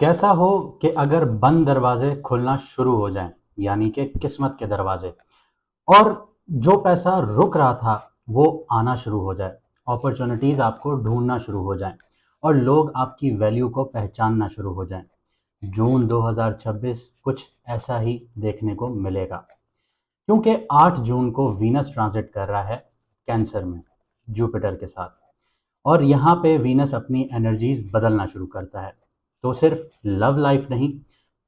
कैसा हो कि अगर बंद दरवाजे खुलना शुरू हो जाएं, यानी कि किस्मत के दरवाजे, और जो पैसा रुक रहा था वो आना शुरू हो जाए, अपॉर्चुनिटीज आपको ढूंढना शुरू हो जाएं और लोग आपकी वैल्यू को पहचानना शुरू हो जाएं। जून 2026 कुछ ऐसा ही देखने को मिलेगा, क्योंकि 8 जून को वीनस ट्रांजिट कर रहा है कैंसर में जुपिटर के साथ। और यहाँ पे वीनस अपनी एनर्जीज बदलना शुरू करता है। तो सिर्फ लव लाइफ नहीं,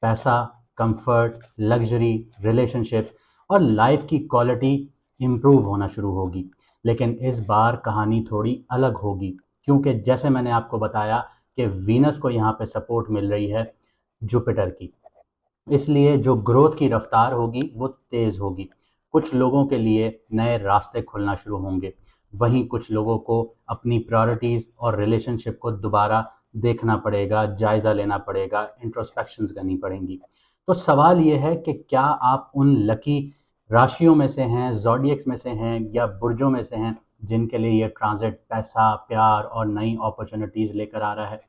पैसा, कंफर्ट, लग्जरी, रिलेशनशिप्स और लाइफ की क्वालिटी इम्प्रूव होना शुरू होगी। लेकिन इस बार कहानी थोड़ी अलग होगी, क्योंकि जैसे मैंने आपको बताया कि वीनस को यहाँ पे सपोर्ट मिल रही है जुपिटर की। इसलिए जो ग्रोथ की रफ्तार होगी वो तेज़ होगी। कुछ लोगों के लिए नए रास्ते खुलना शुरू होंगे, वहीं कुछ लोगों को अपनी प्रायोरिटीज़ और रिलेशनशिप को दोबारा देखना पड़ेगा, जायज़ा लेना पड़ेगा, इंट्रोस्पेक्शंस करनी पड़ेंगी। तो सवाल ये है कि क्या आप उन लकी राशियों में से हैं, ज़ोडिएक्स में से हैं या बुर्जों में से हैं जिनके लिए ये ट्रांज़िट पैसा, प्यार और नई अपॉर्चुनिटीज़ लेकर आ रहा है?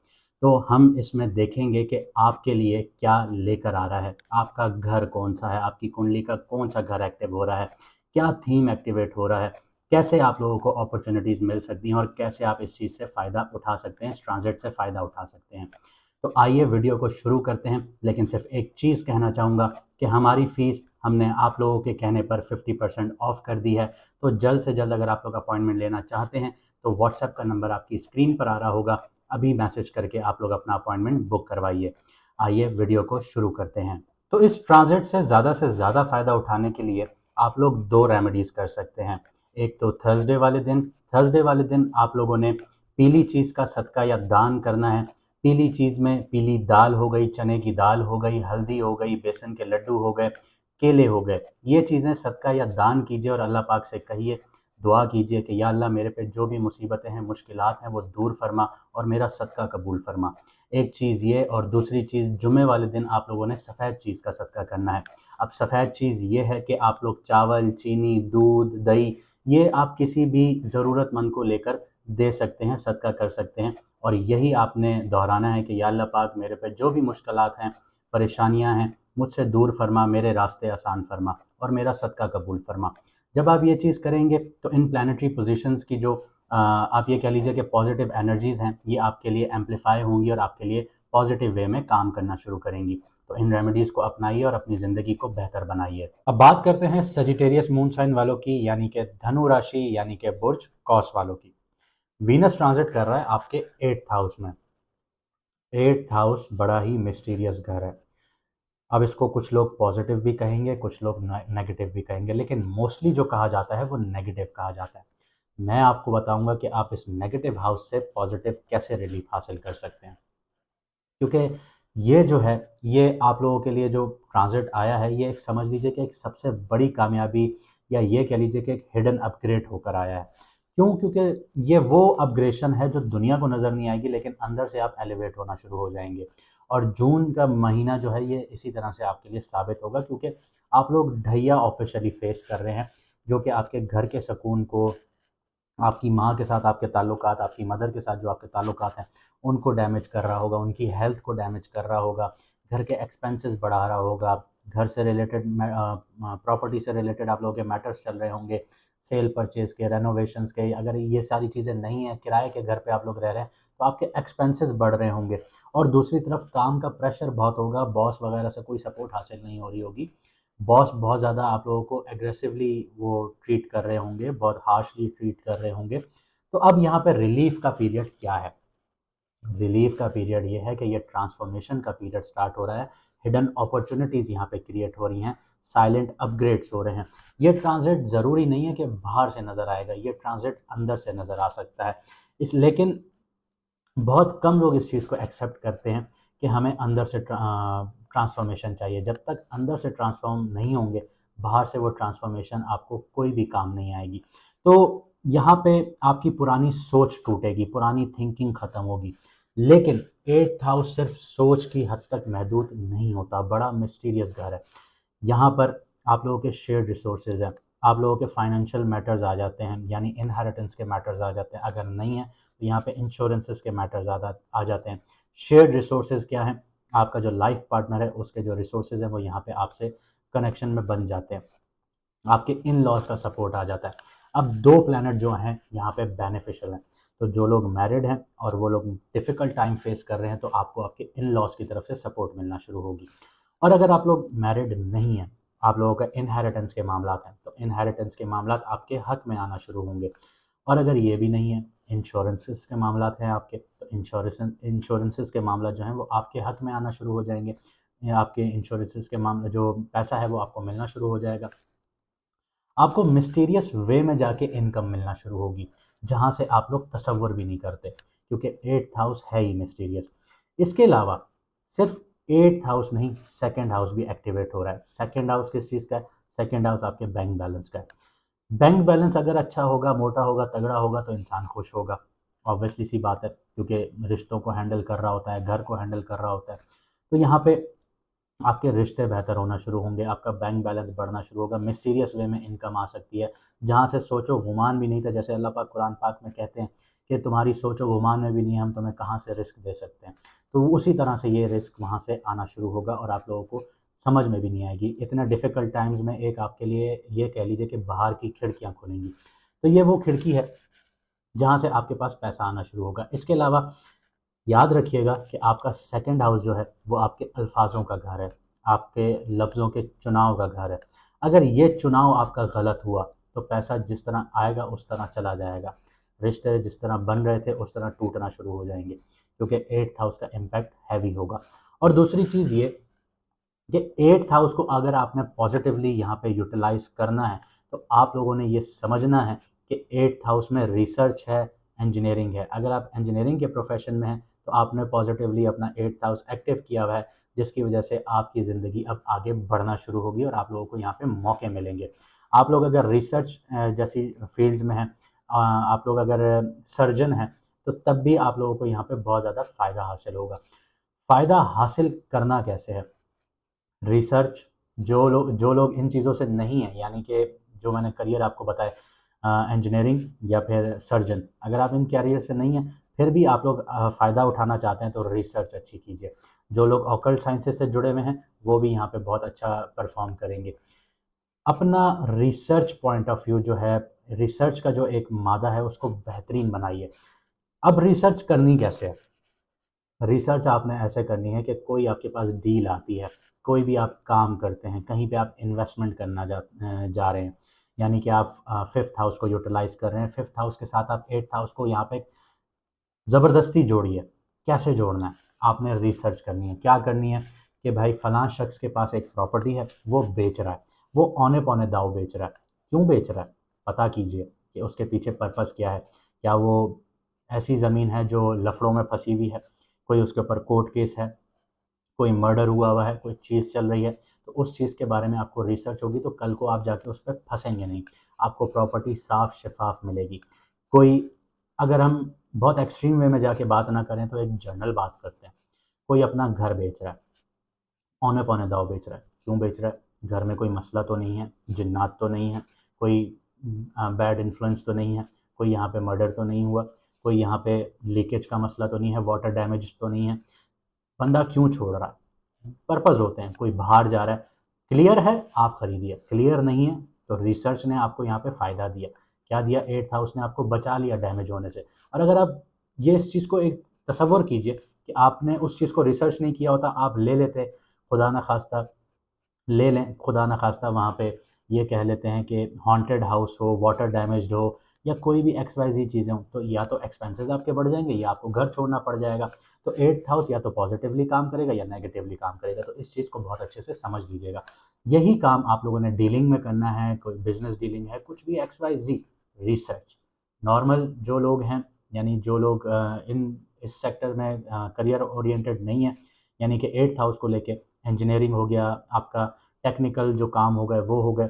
तो हम इसमें देखेंगे कि आपके लिए क्या लेकर आ रहा है, आपका घर कौन-सा है, आपकी कुंडली का कौन-सा घर एक्टिव हो रहा है, क्या थीम एक्टिवेट हो रहा है, कैसे आप लोगों को अपॉर्च्युनिटीज़ मिल सकती हैं और कैसे आप इस चीज़ से फ़ायदा उठा सकते हैं, इस ट्रांज़िट से फ़ायदा उठा सकते हैं। तो आइए वीडियो को शुरू करते हैं, लेकिन सिर्फ एक चीज़ कहना चाहूँगा कि हमारी फ़ीस हमने आप लोगों के कहने पर 50% ऑफ कर दी है। तो जल्द से जल्द अगर आप लोग अपॉइंटमेंट लेना चाहते हैं, तो व्हाट्सएप का नंबर आपकी स्क्रीन पर आ रहा होगा, अभी मैसेज करके आप लोग अपना अपॉइंटमेंट बुक करवाइए। आइए वीडियो को शुरू करते हैं। तो इस ट्रांजिट से ज़्यादा फ़ायदा उठाने के लिए आप लोग 2 रेमेडीज़ कर सकते हैं। एक तो थर्सडे वाले दिन आप लोगों ने पीली चीज़ का सदका या दान करना है। पीली चीज़ में पीली दाल हो गई, चने की दाल हो गई, हल्दी हो गई, बेसन के लड्डू हो गए, केले हो गए। ये चीज़ें सदका या दान कीजिए और अल्लाह पाक से कहिए, दुआ कीजिए कि या अल्लाह मेरे पे जो भी मुसीबतें हैं, मुश्किलात हैं वो दूर फरमा और मेरा सदका कबूल फरमा। एक चीज़ ये, और दूसरी चीज़ जुमे वाले दिन आप लोगों ने सफ़ेद चीज़ का सदका करना है। अब सफ़ेद चीज़ ये है कि आप लोग चावल, चीनी, दूध, दही, ये आप किसी भी ज़रूरतमंद को लेकर दे सकते हैं, सदका कर सकते हैं। और यही आपने दोहराना है कि या अल्लाह पाक मेरे पे जो भी मुश्किलात हैं, परेशानियाँ हैं, मुझसे दूर फरमा, मेरे रास्ते आसान फरमा और मेरा सदका कबूल फरमा। जब आप ये चीज़ करेंगे तो इन प्लैनेटरी पोजीशंस की जो आप ये कह लीजिए कि पॉजिटिव एनर्जीज़ हैं, ये आपके लिए एम्प्लीफाई होंगी और आपके लिए पॉजिटिव वे में काम करना शुरू करेंगी। तो इन रेमेडीज़ को अपनाइए और अपनी ज़िंदगी को बेहतर बनाइए। अब बात करते हैं सजिटेरियस मून साइन वालों की, यानी कि धनु राशि, यानी कि बुर्ज कौस वालों की। वीनस ट्रांजिट कर रहा है आपके 8th हाउस में। 8th हाउस बड़ा ही मिस्टीरियस घर है। अब इसको कुछ लोग पॉजिटिव भी कहेंगे, कुछ लोग नेगेटिव भी कहेंगे, लेकिन मोस्टली जो कहा जाता है वो नेगेटिव कहा जाता है। मैं आपको बताऊंगा कि आप इस नेगेटिव हाउस से पॉजिटिव कैसे रिलीफ हासिल कर सकते हैं, क्योंकि ये जो है, ये आप लोगों के लिए जो ट्रांजिट आया है, ये एक समझ लीजिए कि एक सबसे बड़ी कामयाबी, या ये कह लीजिए कि एक हिडन अपग्रेड होकर आया है। क्यों? क्योंकि ये वो अपग्रेशन है जो दुनिया को नज़र नहीं आएगी, लेकिन अंदर से आप एलिवेट होना शुरू हो जाएंगे। और जून का महीना जो है ये इसी तरह से आपके लिए साबित होगा, क्योंकि आप लोग ढैया ऑफिशियली फेस कर रहे हैं, जो कि आपके घर के सुकून को, आपकी माँ के साथ आपके ताल्लुकात, आपकी मदर के साथ जो आपके ताल्लुकात हैं, उनको डैमेज कर रहा होगा, उनकी हेल्थ को डैमेज कर रहा होगा, घर के एक्सपेंसेस बढ़ा रहा होगा, घर से रिलेटेड प्रॉपर्टी से रिलेटेड आप लोगों के मैटर्स चल रहे होंगे, सेल परचेज़ के, रेनोवेशंस के। अगर ये सारी चीज़ें नहीं हैं, किराए के घर पे आप लोग रह रहे हैं, तो आपके एक्सपेंसेस बढ़ रहे होंगे। और दूसरी तरफ काम का प्रेशर बहुत होगा, बॉस वगैरह से कोई सपोर्ट हासिल नहीं हो रही होगी। बॉस बहुत ज़्यादा आप लोगों को एग्रेसिवली वो ट्रीट कर रहे होंगे, बहुत हार्शली ट्रीट कर रहे होंगे। तो अब यहाँ पे रिलीफ़ का पीरियड क्या है? रिलीफ़ का पीरियड ये है कि ये ट्रांसफ़ॉर्मेशन का पीरियड स्टार्ट हो रहा है। हिडन अपॉर्च्युनिटीज़ यहाँ पे क्रिएट हो रही हैं, साइलेंट अपग्रेड्स हो रहे हैं। ये ट्रांज़िट ज़रूरी नहीं है कि बाहर से नज़र आएगा, ये ट्रांज़िट अंदर से नज़र आ सकता है। इस लेकिन बहुत कम लोग इस चीज़ को एक्सेप्ट करते हैं कि हमें अंदर से ट्रांसफॉर्मेशन चाहिए। जब तक अंदर से ट्रांसफॉर्म नहीं होंगे, बाहर से वो ट्रांसफॉर्मेशन आपको कोई भी काम नहीं आएगी। तो यहाँ पे आपकी पुरानी सोच टूटेगी, पुरानी थिंकिंग ख़त्म होगी। लेकिन 8th हाउस सिर्फ सोच की हद तक महदूद नहीं होता, बड़ा मिस्टीरियस घर है। यहाँ पर आप लोगों के शेयर्ड रिसोर्सेज हैं, आप लोगों के फाइनेंशियल मैटर्स आ जाते हैं, यानी इनहेरिटेंस के मैटर्स आ जाते हैं। अगर नहीं है तो यहाँ पे इंश्योरेंसेस के मैटर्स आ जाते हैं। शेयर्ड रिसोर्सेज क्या हैं? आपका जो लाइफ पार्टनर है उसके जो रिसोर्सेज हैं वो यहाँ पे आपसे कनेक्शन में बन जाते हैं, आपके इन लॉज का सपोर्ट आ जाता है। अब दो प्लैनेट जो हैं यहाँ पे बेनिफिशियल हैं, तो जो लोग मैरिड हैं और वो लोग डिफ़िकल्ट टाइम फेस कर रहे हैं तो आपको आपके इन लॉज की तरफ से सपोर्ट मिलना शुरू होगी। और अगर आप लोग मैरिड नहीं हैं, आप लोगों का इनहेरिटेंस के मामलात हैं, तो इनहेरिटेंस के मामलात आपके हक में आना शुरू होंगे। और अगर ये भी नहीं है, इंश्योरेंसेस के मामलात हैं आपके, तो इंश्योरेंसेस के मामला जो हैं वो आपके हक में आना शुरू हो जाएंगे, या आपके इंश्योरेंसेस के मामले जो पैसा है वो आपको मिलना शुरू हो जाएगा। आपको मिस्टीरियस वे में जाके इनकम मिलना शुरू होगी, जहाँ से आप लोग तसव्वुर भी नहीं करते, क्योंकि 8th हाउस है ही मिस्टीरियस। इसके अलावा सिर्फ 8th हाउस नहीं, सेकंड हाउस भी एक्टिवेट हो रहा है। सेकंड हाउस किस चीज़ का है? सेकंड हाउस आपके बैंक बैलेंस का है। बैंक बैलेंस अगर अच्छा होगा, मोटा होगा, तगड़ा होगा तो इंसान खुश होगा, ऑब्वियसली सी बात है, क्योंकि रिश्तों को हैंडल कर रहा होता है, घर को हैंडल कर रहा होता है। तो यहाँ पे आपके रिश्ते बेहतर होना शुरू होंगे, आपका बैंक बैलेंस बढ़ना शुरू होगा, मिस्टीरियस वे में इनकम आ सकती है, जहाँ से सोचो गुमान भी नहीं था। जैसे अल्लाह पाक कुरान पाक में कहते हैं कि तुम्हारी सोचो गुमान में भी नहीं है, हम तुम्हें कहाँ से रिस्क दे सकते हैं। तो उसी तरह से ये रिस्क वहाँ से आना शुरू होगा और आप लोगों को समझ में भी नहीं आएगी। इतने डिफ़िकल्ट टाइम्स में एक आपके लिए ये कह लीजिए कि बाहर की खिड़कियाँ खुलेंगी। तो ये वो खिड़की है जहाँ से आपके पास पैसा आना शुरू होगा। इसके अलावा याद रखिएगा कि आपका सेकंड हाउस जो है वो आपके अल्फाज़ों का घर है, आपके लफ्ज़ों के चुनाव का घर है। अगर ये चुनाव आपका गलत हुआ तो पैसा जिस तरह आएगा उस तरह चला जाएगा, रिश्ते जिस तरह बन रहे थे उस तरह टूटना शुरू हो जाएंगे, क्योंकि 8th हाउस का इम्पैक्ट हैवी होगा। और दूसरी चीज़ ये कि 8th हाउस को अगर आपने पॉजिटिवली यहाँ पे यूटिलाइज़ करना है तो आप लोगों ने ये समझना है कि 8th हाउस में रिसर्च है, इंजीनियरिंग है। अगर आप इंजीनियरिंग के प्रोफेशन में हैं तो आपने पॉजिटिवली अपना 8th हाउस एक्टिव किया हुआ है, जिसकी वजह से आपकी ज़िंदगी अब आगे बढ़ना शुरू होगी और आप लोगों को यहाँ पे मौके मिलेंगे। आप लोग अगर रिसर्च जैसी फील्ड्स में हैं, आप लोग अगर सर्जन हैं, तो तब भी आप लोगों को यहाँ पे बहुत ज़्यादा फ़ायदा हासिल होगा। फ़ायदा हासिल करना कैसे है? रिसर्च, जो लोग इन चीज़ों से नहीं हैं, यानी कि जो मैंने करियर आपको बताए, इंजीनियरिंग या फिर सर्जन, अगर आप इन कैरियर से नहीं हैं फिर भी आप लोग फ़ायदा उठाना चाहते हैं तो रिसर्च अच्छी कीजिए। जो लोग ऑकल्ट साइंसेज से जुड़े हुए हैं वो भी यहाँ पे बहुत अच्छा परफॉर्म करेंगे। अपना रिसर्च पॉइंट ऑफ व्यू जो है, रिसर्च का जो एक मादा है उसको बेहतरीन बनाइए। अब रिसर्च करनी कैसे है? रिसर्च आपने ऐसे करनी है कि कोई आपके पास डील आती है, कोई भी आप काम करते हैं, कहीं पे आप इन्वेस्टमेंट करना जा रहे हैं, यानी कि आप 5th हाउस को यूटिलाइज़ कर रहे हैं, 5th हाउस के साथ आप 8th हाउस को यहाँ पे ज़बरदस्ती जोड़िए। कैसे जोड़ना है? आपने रिसर्च करनी है। क्या करनी है कि भाई फ़लाँ शख़्स के पास एक प्रॉपर्टी है, वो बेच रहा है, वो औने-पौने दाँव बेच रहा है। क्यों बेच रहा है? पता कीजिए कि उसके पीछे पर्पज़ क्या है। क्या वो ऐसी ज़मीन है जो लफड़ों में फँसी हुई है? कोई उसके ऊपर कोर्ट केस है, कोई मर्डर हुआ हुआ है, कोई चीज़ चल रही है, तो उस चीज़ के बारे में आपको रिसर्च होगी तो कल को आप जाके उस पे फँसेंगे नहीं। आपको प्रॉपर्टी साफ़ शफ़ाफ़ मिलेगी। कोई, अगर हम बहुत एक्सट्रीम वे में जाके बात ना करें तो एक जनरल बात करते हैं। कोई अपना घर बेच रहा है, औने-पौने दाँव बेच रहा है। क्यों बेच रहा है? घर में कोई मसला तो नहीं है, जिन्नात तो नहीं है, कोई बैड इन्फ्लुएंस तो नहीं है, कोई यहाँ पे मर्डर तो नहीं हुआ, कोई यहाँ पे लीकेज का मसला तो नहीं है, वाटर डैमेज तो नहीं है। बंदा क्यों छोड़ रहा है? पर्पज़ होते हैं, कोई बाहर जा रहा है, क्लियर है आप खरीदिए, क्लियर नहीं है तो रिसर्च ने आपको यहाँ पे फ़ायदा दिया। क्या दिया? 8th हाउस ने आपको बचा लिया डैमेज होने से। और अगर आप ये इस चीज़ को एक तसव्वुर कीजिए कि आपने उस चीज़ को रिसर्च नहीं किया होता, आप ले लेते, खुदा न ख़ास्ता ले लें, खुदा न ख़ास्ता वहाँ पे ये कह लेते हैं कि हॉन्टेड हाउस हो, वाटर डैमेज्ड हो या कोई भी XYZ चीज़ें हों, तो या तो एक्सपेंसेस आपके बढ़ जाएँगे या आपको घर छोड़ना पड़ जाएगा। तो 8th हाउस या तो पॉज़िटिवली काम करेगा या नेगेटिवली काम करेगा, तो इस चीज़ को बहुत अच्छे से समझ लीजिएगा। यही काम आप लोगों ने डीलिंग में करना है, कोई बिज़नेस डीलिंग है, कुछ भी XYZ, रिसर्च। नॉर्मल जो लोग हैं, यानी जो लोग इस सेक्टर में करियर ओरिएंटेड नहीं है, यानी कि 8th हाउस को लेके इंजीनियरिंग हो गया, आपका टेक्निकल जो काम हो गए वो हो गए,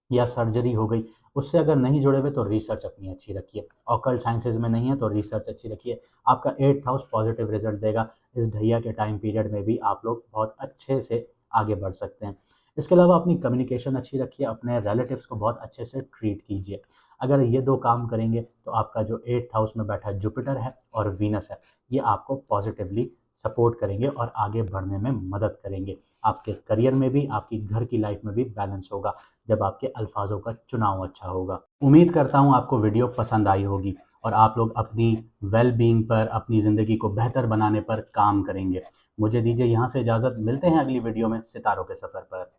या सर्जरी हो गई, उससे अगर नहीं जुड़े हुए तो रिसर्च अपनी अच्छी रखिए। ऑकल्ट साइंसेज़ में नहीं है तो रिसर्च अच्छी रखिए। आपका 8th हाउस पॉज़िटिव रिज़ल्ट देगा। इस ढैया के टाइम पीरियड में भी आप लोग बहुत अच्छे से आगे बढ़ सकते हैं। इसके अलावा अपनी कम्युनिकेशन अच्छी रखिए, अपने रिलेटिव्स को बहुत अच्छे से ट्रीट कीजिए। अगर ये 2 काम करेंगे तो आपका जो 8th हाउस में बैठा जुपिटर है और वीनस है, ये आपको पॉज़िटिवली सपोर्ट करेंगे और आगे बढ़ने में मदद करेंगे। आपके करियर में भी, आपकी घर की लाइफ में भी बैलेंस होगा जब आपके अल्फाजों का चुनाव अच्छा होगा। उम्मीद करता हूँ आपको वीडियो पसंद आई होगी और आप लोग अपनी वेल बीइंग पर, अपनी ज़िंदगी को बेहतर बनाने पर काम करेंगे। मुझे दीजिए यहाँ से इजाज़त, मिलते हैं अगली वीडियो में सितारों के सफ़र पर।